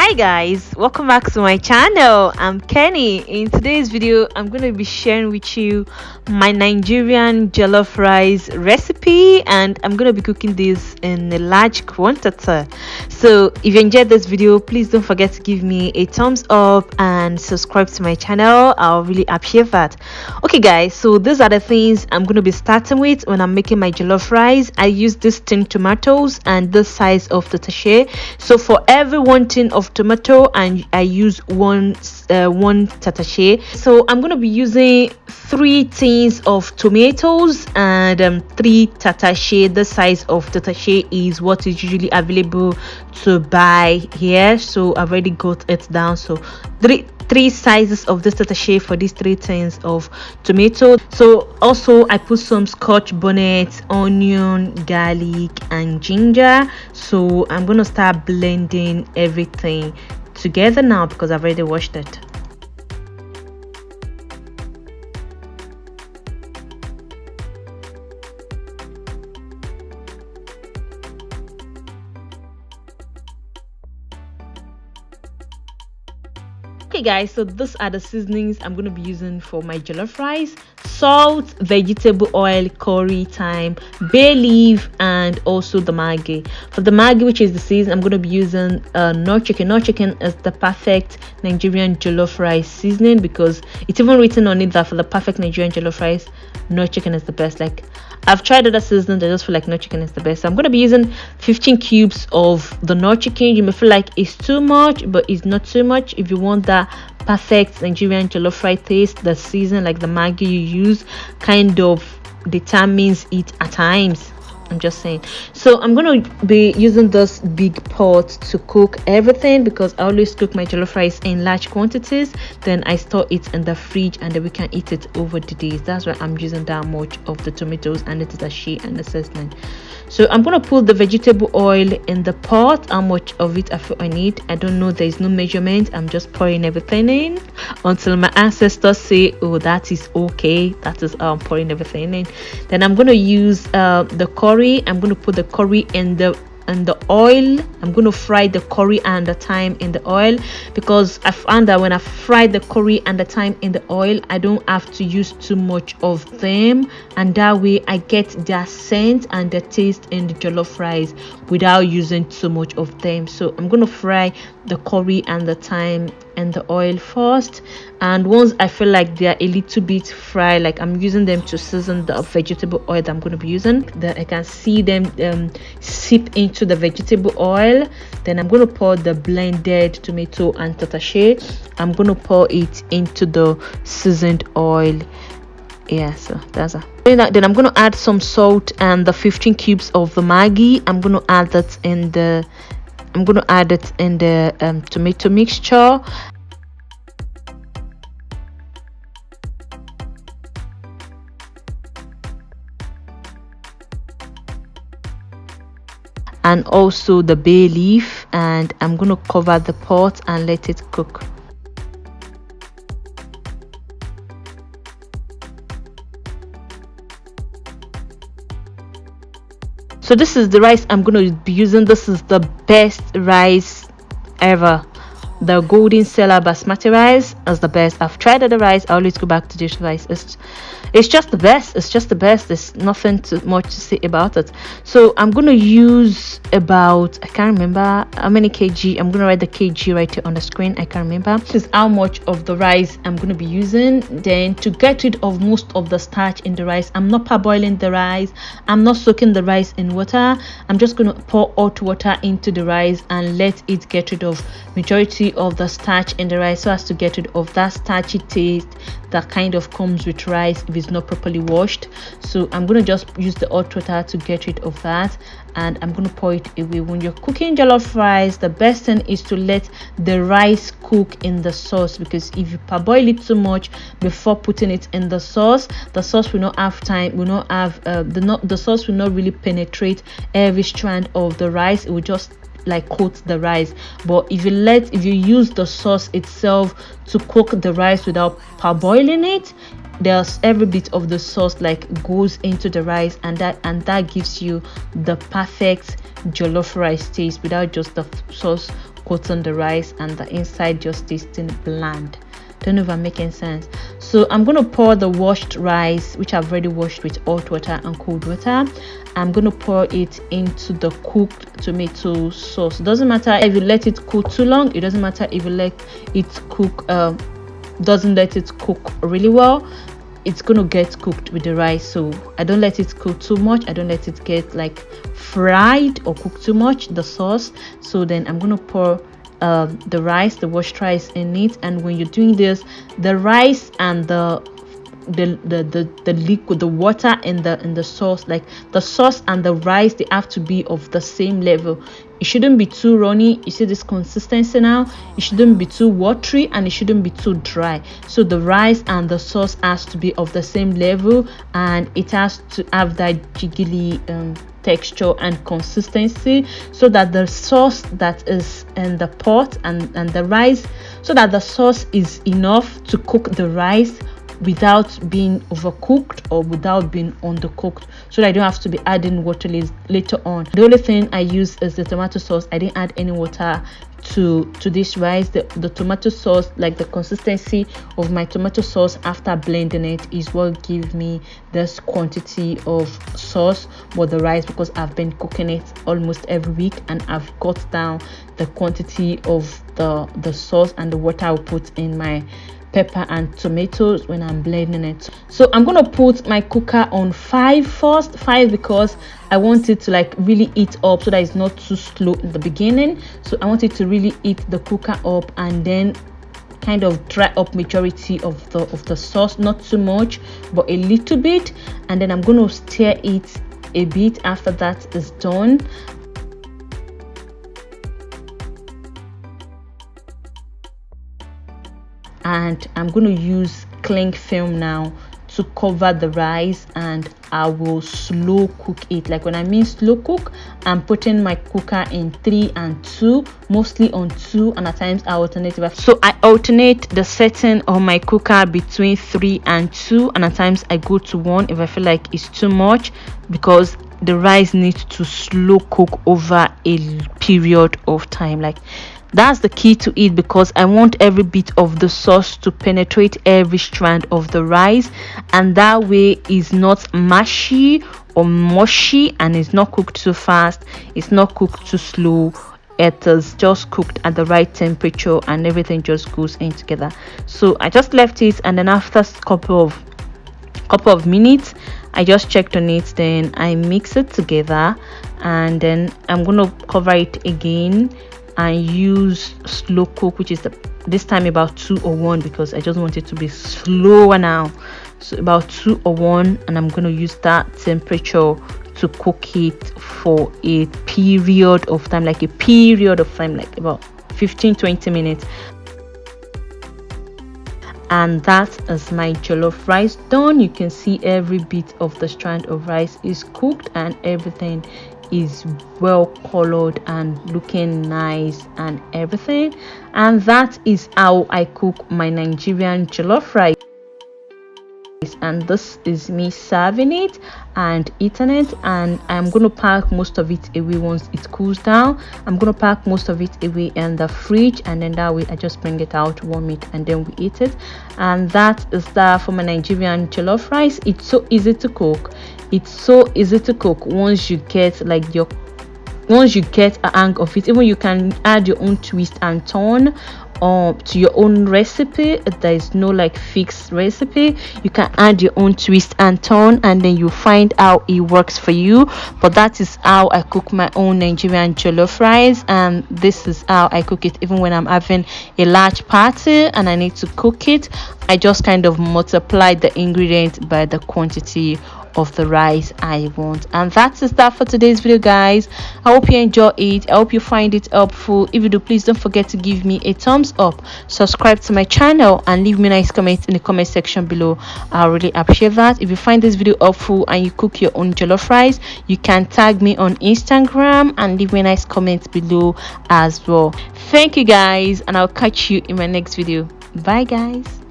Hi guys, welcome back to my channel. I'm Kenny. In today's video I'm going to be sharing with you my Nigerian jollof rice recipe, and I'm going to be cooking this in a large quantity. So if you enjoyed this video, please don't forget to give me a thumbs up and subscribe to my channel. I'll really appreciate that. Okay guys, so these are the things I'm going to be starting with when I'm making my jollof rice. I use this tin tomatoes and this size of Tatase. So for every one tin of tomato, and I use one Tatase. So I'm going to be using 3 tins of tomatoes and 3 Tatase. The size of Tatase is what is usually available to buy here, so I've already got it down. So three sizes of this Tatase for these 3 tins of tomato. So also I put some scotch bonnet, onion, garlic and ginger. So I'm gonna start blending everything together now because I've already washed it. Okay guys, so these are the seasonings I'm going to be using for my jollof rice: salt, vegetable oil, curry, thyme, bay leaf, and also the Maggi. For the Maggi, which is the season, I'm going to be using Knorr chicken. Knorr chicken is the perfect Nigerian jollof rice seasoning, because it's even written on it that for the perfect Nigerian jollof rice, Knorr chicken is the best. Like, I've tried other seasonings, I just feel like Knorr chicken is the best. So I'm going to be using 15 cubes of the Knorr chicken. You may feel like it's too much, but it's not too much. If you want that perfect Nigerian jollof rice taste, the season, like the Maggi you use, kind of determines it at times. I'm just saying. So I'm going to be using this big pot to cook everything, because I always cook my jollof rice in large quantities, then I store it in the fridge and then we can eat it over the days. That's why I'm using that much of the tomatoes and it is a she and the seasoning. So I'm going to put the vegetable oil in the pot. How much of it I feel I need, I don't know, there is no measurement. I'm just pouring everything in until my ancestors say, oh, that is okay. That is how I'm pouring everything in. Then I'm going to use the curry. I'm going to put the curry in the oil. I'm going to fry the curry and the thyme in the oil, because I found that when I fry the curry and the thyme in the oil, I don't have to use too much of them, and that way I get their scent and the taste in the jollof rice without using too much of them. So I'm going to fry the curry and the thyme in the oil first, and once I feel like they are a little bit fried, like I'm using them to season the vegetable oil that I'm going to be using, that I can see them seep into the vegetable oil, then I'm going to pour the blended tomato and Tatase. I'm going to pour it into the seasoned oil. Yeah, so that's it. Then I'm going to add some salt and the 15 cubes of the Maggi. I'm going to add that in the tomato mixture. And also the bay leaf, and I'm going to cover the pot and let it cook. So this is the rice I'm going to be using. This is the best rice ever. The golden seller basmati rice is the best. I've tried other rice, I always go back to this rice. It's just the best. It's just the best. There's nothing too much to say about it. So I'm going to use about, I can't remember how many kg. I'm going to write the kg right here on the screen. I can't remember. This is how much of the rice I'm going to be using. Then to get rid of most of the starch in the rice, I'm not parboiling the rice. I'm not soaking the rice in water. I'm just going to pour hot water into the rice and let it get rid of majority of the starch in the rice, so as to get rid of that starchy taste that kind of comes with rice if it's not properly washed. So I'm going to just use the hot water to get rid of that, and I'm going to pour it away. When you're cooking jollof rice, the best thing is to let the rice cook in the sauce, because if you parboil it too much before putting it in the sauce will not have time, will not have the sauce will not really penetrate every strand of the rice. It will just like coat the rice. But if you use the sauce itself to cook the rice without parboiling it, there's every bit of the sauce like goes into the rice, and that gives you the perfect jollof rice taste without just the sauce coating the rice and the inside just tasting bland. Don't know if I'm making sense. So I'm going to pour the washed rice, which I've already washed with hot water and cold water. I'm going to pour it into the cooked tomato sauce. It doesn't matter if you let it cook too long. It doesn't matter if you let it cook doesn't let it cook really well. It's gonna get cooked with the rice. So I don't let it cook too much. I don't let it get like fried or cook too much, the sauce. So then I'm gonna pour the rice, the washed rice in it. And when you're doing this, the rice and the liquid, the water in the sauce, like the sauce and the rice, they have to be of the same level. It shouldn't be too runny. You see this consistency now? It shouldn't be too watery and it shouldn't be too dry. So the rice and the sauce has to be of the same level, and it has to have that jiggly texture and consistency, so that the sauce that is in the pot and the rice, so that the sauce is enough to cook the rice without being overcooked or without being undercooked, so that I don't have to be adding water later on. The only thing I use is the tomato sauce. I didn't add any water to this rice. The tomato sauce, like the consistency of my tomato sauce after blending it, is what gives me this quantity of sauce for the rice, because I've been cooking it almost every week and I've cut down the quantity of the sauce and the water I will put in my pepper and tomatoes when I'm blending it. So I'm gonna put my cooker on 5 first, 5 because I want it to like really heat up, so that it's not too slow in the beginning. So I want it to really heat the cooker up and then kind of dry up majority of the sauce, not too much but a little bit, and then I'm gonna stir it a bit after that is done. And I'm going to use cling film now to cover the rice, and I will slow cook it. Like when I mean slow cook, I'm putting my cooker in 3 and 2, mostly on 2, and at times I alternate. So I alternate the setting of my cooker between 3 and 2, and at times I go to 1 if I feel like it's too much, because the rice needs to slow cook over a period of time. Like that's the key to it, because I want every bit of the sauce to penetrate every strand of the rice, and that way it's not mushy or mushy, and it's not cooked too fast, it's not cooked too slow. It is just cooked at the right temperature and everything just goes in together. So I just left it, and then after a couple of minutes I just checked on it, then I mix it together, and then I'm gonna cover it again and use slow cook, which is this time about 2 or 1, because I just want it to be slower now. So about 2 or 1, and I'm going to use that temperature to cook it for a period of time, like like about 15-20 minutes. And that is my jollof rice done. You can see every bit of the strand of rice is cooked and everything is well colored and looking nice and everything. And that is how I cook my Nigerian jollof rice. And this is me serving it and eating it, and I'm going to pack most of it away once it cools down. I'm going to pack most of it away in the fridge, and then that way I just bring it out, warm it, and then we eat it. And that is that for my Nigerian jollof rice. It's so easy to cook. It's so easy to cook once you get a hang of it. Even you can add your own twist and turn to your own recipe. There is no like fixed recipe. You can add your own twist and turn, and then you find how it works for you. But that is how I cook my own Nigerian jollof rice, and this is how I cook it even when I'm having a large party and I need to cook it. I just kind of multiply the ingredients by the quantity of the rice I want. And that is that for today's video, guys. I hope you enjoy it. I hope you find it helpful. If you do, please don't forget to give me a thumbs up, subscribe to my channel, and leave me a nice comment in the comment section below. I really appreciate that. If you find this video helpful and you cook your own jollof rice, you can tag me on Instagram and leave me a nice comment below as well. Thank you, guys, and I'll catch you in my next video. Bye, guys.